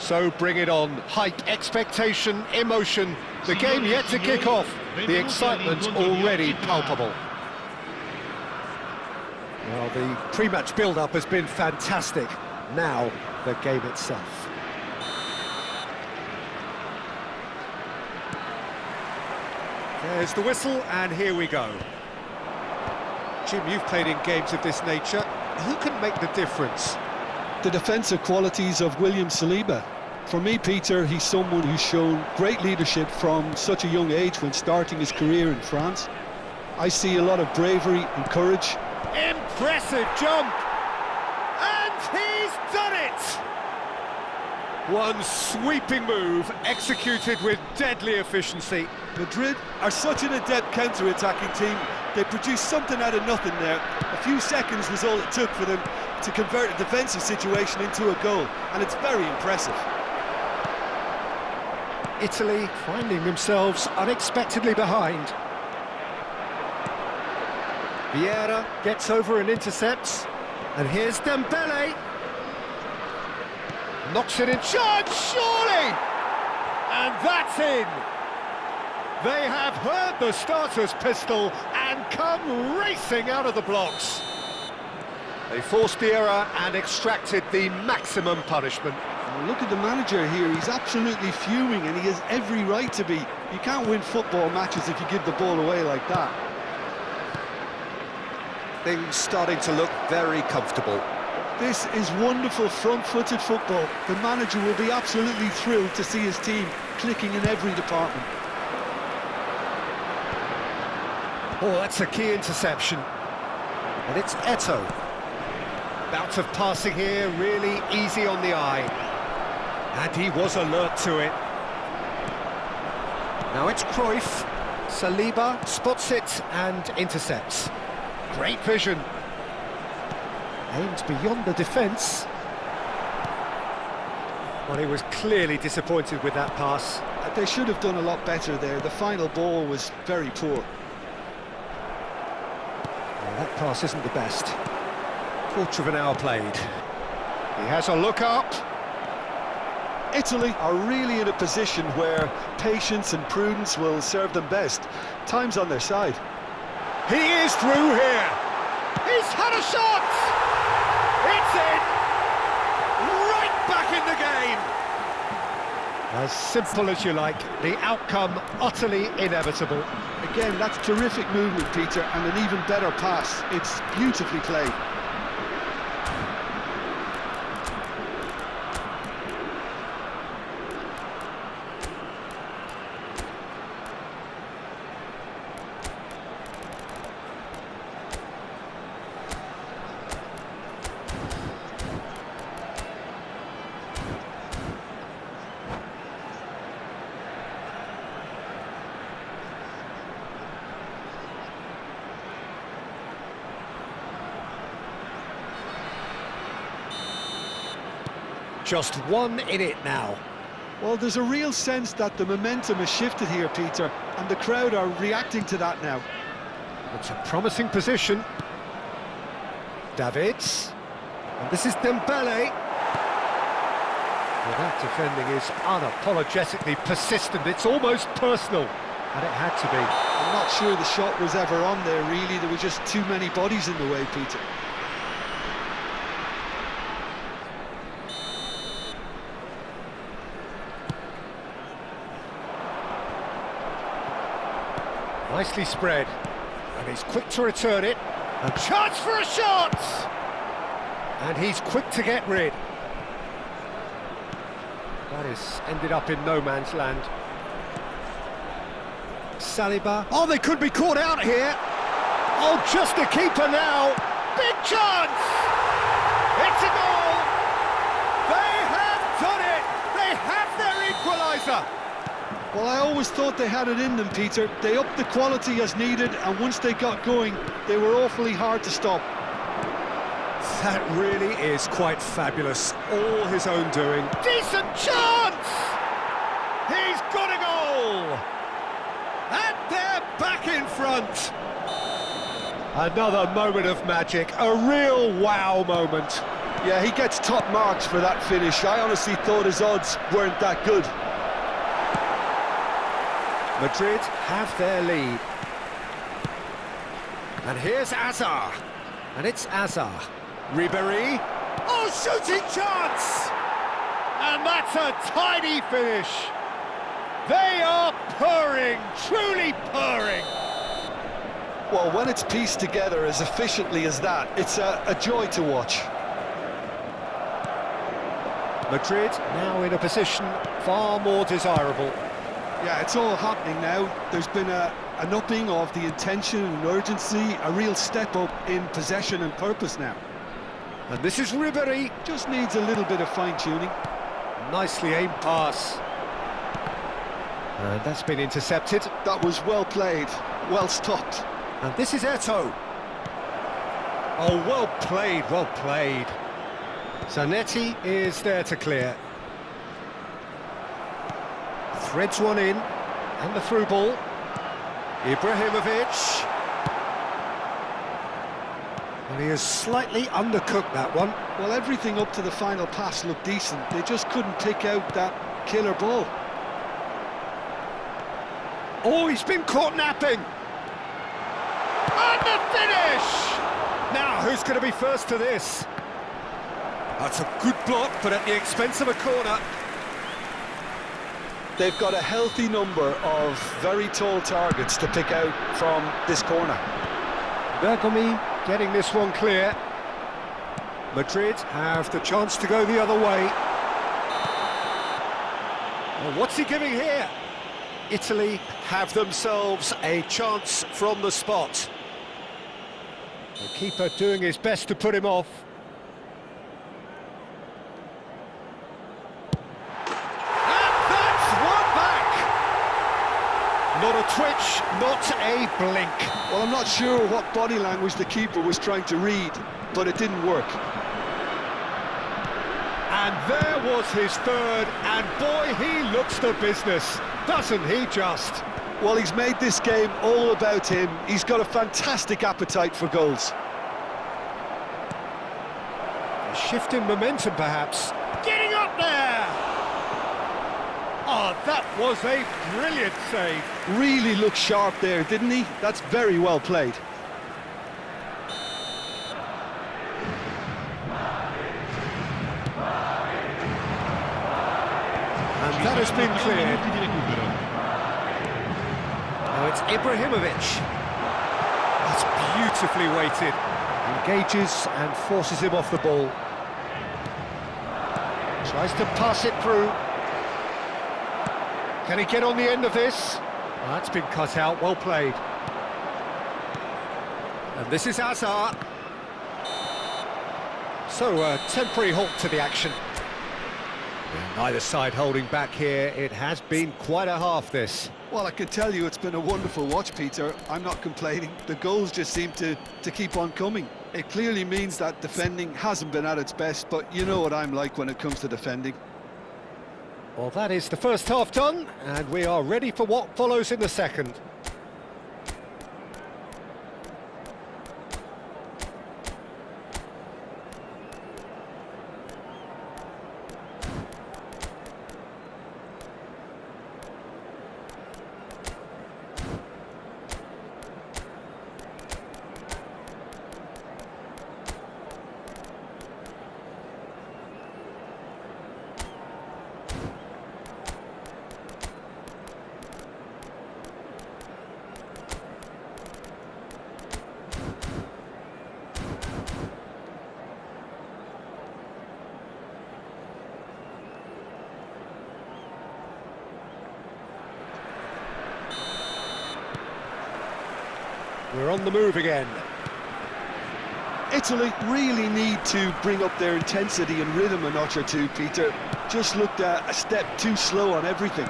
So bring it on. Hype, expectation, emotion. The game yet to kick off. The excitement already palpable. Well, the pre-match build-up has been fantastic. Now, the game itself. There's the whistle, and here we go. Jim, you've played in games of this nature. Who can make the difference? The defensive qualities of William Saliba. For me, Peter, he's someone who's shown great leadership from such a young age when starting his career in France. I see a lot of bravery and courage. Impressive jump! And he's done it! One sweeping move, executed with deadly efficiency. Madrid are such an adept counter-attacking team. They produced something out of nothing there. A few seconds was all it took for them to convert a defensive situation into a goal, and it's very impressive. Italy finding themselves unexpectedly behind. Vieira gets over and intercepts. And here's Dembele. Knocks it in charge, surely! And that's in! They have heard the starter's pistol and come racing out of the blocks. They forced the error and extracted the maximum punishment. Well, look at the manager here, he's absolutely fuming and he has every right to be. You can't win football matches if you give the ball away like that. Things starting to look very comfortable. This is wonderful front-footed football. The manager will be absolutely thrilled to see his team clicking in every department. Oh, that's a key interception. And it's Eto'o. Bout of passing here, really easy on the eye. And he was alert to it. Now it's Cruyff. Saliba spots it and intercepts. Great vision. Aims beyond the defence. Well, he was clearly disappointed with that pass. They should have done a lot better there. The final ball was very poor. Well, that pass isn't the best. Quarter of an hour played. He has a look up. Italy are really in a position where patience and prudence will serve them best. Time's on their side. He is through here. He's had a shot. It's in. Right back in the game. As simple as you like. The outcome utterly inevitable. Again, that's terrific movement, Peter, and an even better pass. It's beautifully played. Just one in it now. Well, there's a real sense that the momentum has shifted here, Peter, and the crowd are reacting to that now. It's a promising position. Davids. And this is Dembele. Well, that defending is unapologetically persistent. It's almost personal. And it had to be. I'm not sure the shot was ever on there, really. There were just too many bodies in the way, Peter. Nicely spread, and he's quick to return it. A chance for a shot! And he's quick to get rid. That has ended up in no man's land. Saliba. Oh, they could be caught out here. Oh, just a keeper now. Big chance! It's a goal! They have done it! They have their equaliser! Well, I always thought they had it in them, Peter. They upped the quality as needed, and once they got going, they were awfully hard to stop. That really is quite fabulous. All his own doing. Decent chance! He's got a goal! And they're back in front! Another moment of magic, a real wow moment. Yeah, he gets top marks for that finish. I honestly thought his odds weren't that good. Madrid have their lead. And here's Azar. And it's Azar. Ribéry. Oh, shooting chance! And that's a tidy finish. They are purring, truly purring. Well, when it's pieced together as efficiently as that, it's a joy to watch. Madrid now in a position far more desirable. Yeah, it's all happening now. There's been an upping of the intention and urgency, a real step up in possession and purpose now. And this is Ribéry. Just needs a little bit of fine-tuning. Nicely aimed pass. And that's been intercepted. That was well played, well stopped. And this is Eto'o. Oh, well played, well played. Zanetti is there to clear. Threads one in, and the through ball. Ibrahimovic. Well, he has slightly undercooked that one. Well, everything up to the final pass looked decent. They just couldn't pick out that killer ball. Oh, he's been caught napping. And the finish! Now, who's going to be first to this? That's a good block, but at the expense of a corner. They've got a healthy number of very tall targets to pick out from this corner. Bergomi getting this one clear. Madrid have the chance to go the other way. Well, what's he giving here? Italy have themselves a chance from the spot. The keeper doing his best to put him off. And that's one back! Not a twitch, not a blink. Well, I'm not sure what body language the keeper was trying to read, but it didn't work. And there was his third, and boy, he looks the business, doesn't he just? Well, he's made this game all about him. He's got a fantastic appetite for goals. A shift in momentum, perhaps. Getting up there! Oh, that was a brilliant save. Really looked sharp there, didn't he? That's very well played. And that has been cleared. Now it's Ibrahimovic. That's beautifully weighted. Engages and forces him off the ball. Tries to pass it through. Can he get on the end of this? Well, that's been cut out, well played. And this is Azar. So, a temporary halt to the action. Neither side holding back here. It has been quite a half, this. Well, I can tell you it's been a wonderful watch, Peter. I'm not complaining. The goals just seem to keep on coming. It clearly means that defending hasn't been at its best, but you know what I'm like when it comes to defending. Well, that is the first half done, and we are ready for what follows in the second. We're on the move again. Italy really need to bring up their intensity and rhythm a notch or two, Peter. Just looked a step too slow on everything.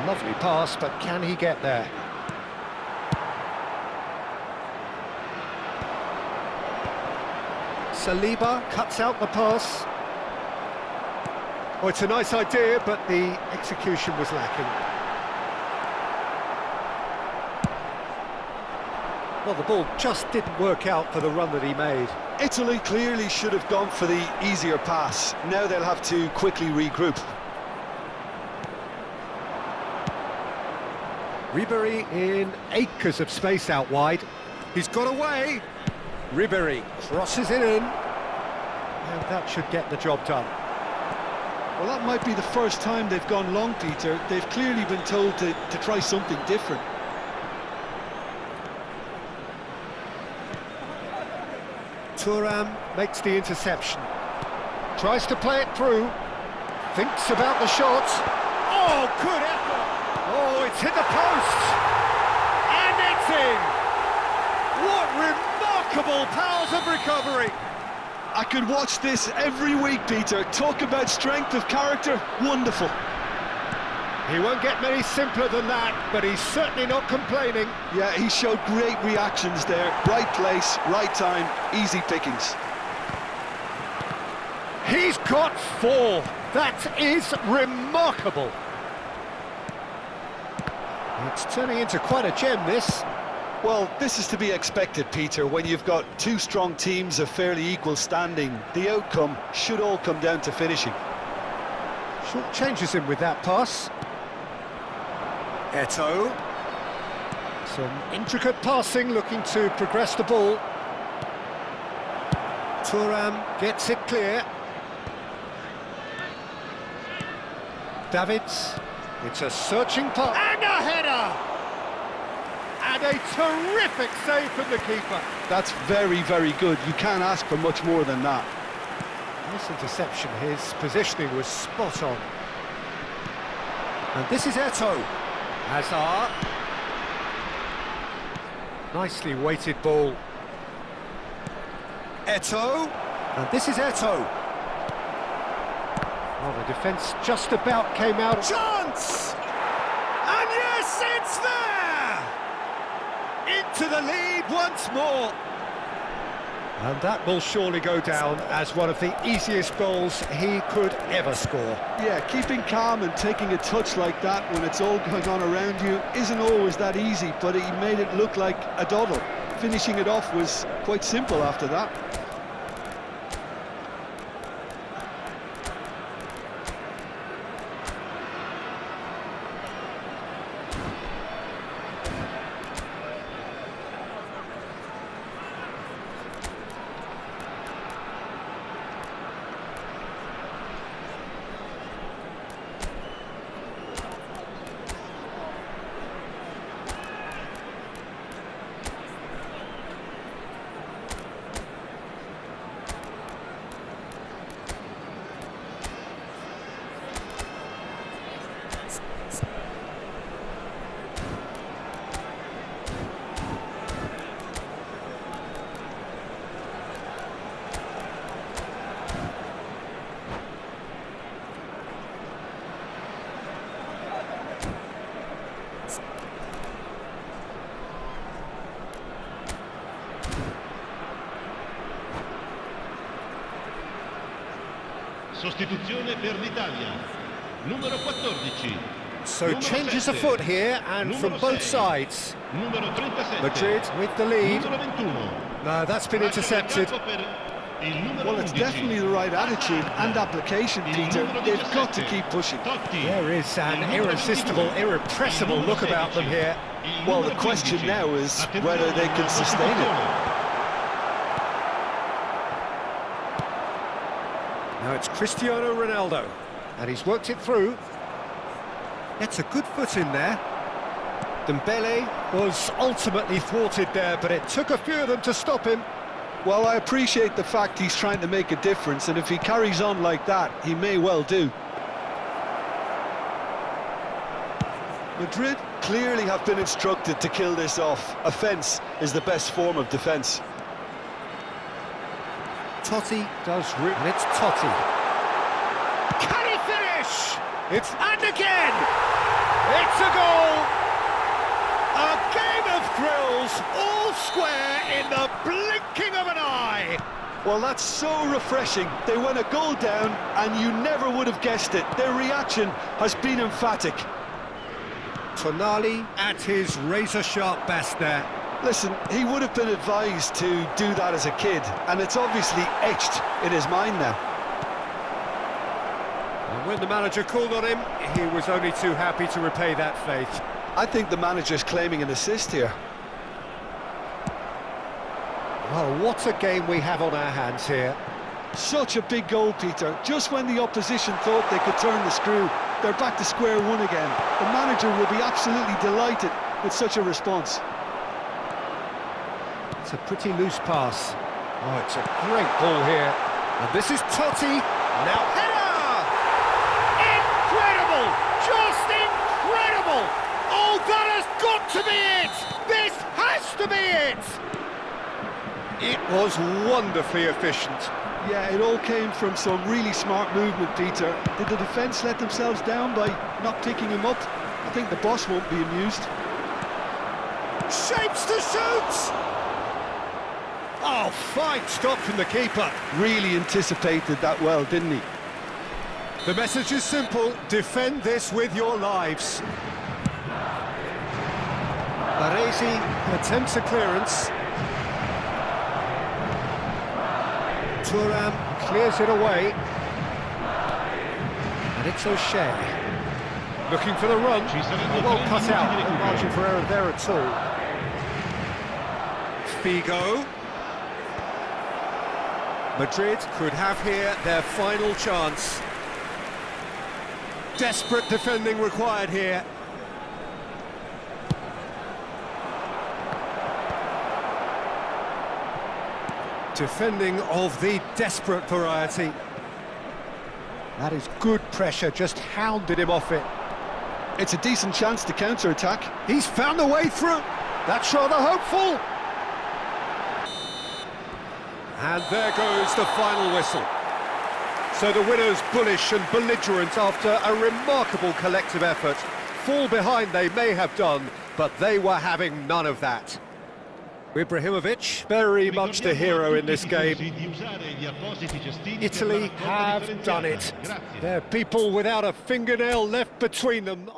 Lovely pass, but can he get there? Saliba cuts out the pass. Oh, it's a nice idea, but the execution was lacking. Well, the ball just didn't work out for the run that he made. Italy clearly should have gone for the easier pass. Now they'll have to quickly regroup. Ribéry in acres of space out wide. He's got away. Ribéry crosses it in. And that should get the job done. Well, that might be the first time they've gone long, Peter. They've clearly been told to try something different. Thuram makes the interception. Tries to play it through. Thinks about the shot. Oh, good effort! Oh, it's hit the post! And it's in! What remarkable powers of recovery! I could watch this every week, Peter. Talk about strength of character. Wonderful. He won't get many simpler than that, but he's certainly not complaining. Yeah, he showed great reactions there. Right place, right time, easy pickings. He's got 4. That is remarkable. It's turning into quite a gem, this. Well, this is to be expected, Peter. When you've got two strong teams of fairly equal standing, the outcome should all come down to finishing. Short changes him with that pass. Eto'o. Some intricate passing, looking to progress the ball. Thuram gets it clear. Davids. It's a searching pass. And a header! And a terrific save from the keeper. That's very, very good. You can't ask for much more than that. This interception, his positioning was spot on. And this is Eto'o. Hazard. Nicely weighted ball. Eto'o. And this is Eto'o. Oh, the defence just about came out. Chance! And yes, it's there! Into the lead once more. And that will surely go down as one of the easiest goals he could ever score. Yeah, keeping calm and taking a touch like that when it's all going on around you isn't always that easy, but he made it look like a doddle. Finishing it off was quite simple after that. Sostituzione per l'Italia. Numero 14. So changes afoot here, and from both sides. Numero 37. Madrid with the lead. Numero 21. No, that's been intercepted. Well, it's definitely the right attitude and application, Peter. They've got to keep pushing. There is an irresistible, irrepressible look about them here. Well, the question now is whether they can sustain it. Now it's Cristiano Ronaldo, and he's worked it through. It's a good foot in there. Dembele was ultimately thwarted there, but it took a few of them to stop him. Well, I appreciate the fact he's trying to make a difference, and if he carries on like that, he may well do. Madrid clearly have been instructed to kill this off. Offence is the best form of defence. Totti does rip, and it's Totti. Can he finish? It's and again! It's a goal! A game of thrills, all square in the blinking of an eye! Well, that's so refreshing. They went a goal down, and you never would have guessed it. Their reaction has been emphatic. Tonali at his razor-sharp best there. Listen, he would have been advised to do that as a kid, and it's obviously etched in his mind now. And when the manager called on him, he was only too happy to repay that faith. I think the manager's claiming an assist here. Well, what a game we have on our hands here. Such a big goal, Peter. Just when the opposition thought they could turn the screw, they're back to square one again. The manager will be absolutely delighted with such a response. It's a pretty loose pass. Oh, it's a great ball here. And this is Totti. Now header! Incredible! Just incredible! Oh, that has got to be it! This has to be it! It was wonderfully efficient. Yeah, it all came from some really smart movement, Peter. Did the defence let themselves down by not picking him up? I think the boss won't be amused. Shapes to shoot! Oh, fine stop from the keeper. Really anticipated that well, didn't he? The message is simple: defend this with your lives. Baresi attempts a clearance. Thuram clears it away. And it's O'Shea. Looking for the run. Well cut out. No margin for error there at all. Figo. Madrid could have here their final chance. Desperate defending required here. Defending of the desperate variety. That is good pressure, just hounded him off it. It's a decent chance to counter-attack. He's found a way through. That's rather hopeful. And there goes the final whistle. So the winners, bullish and belligerent after a remarkable collective effort. Fall behind they may have done, but they were having none of that. Ibrahimovic, very much the hero in this game. Italy have done it. They're people without a fingernail left between them.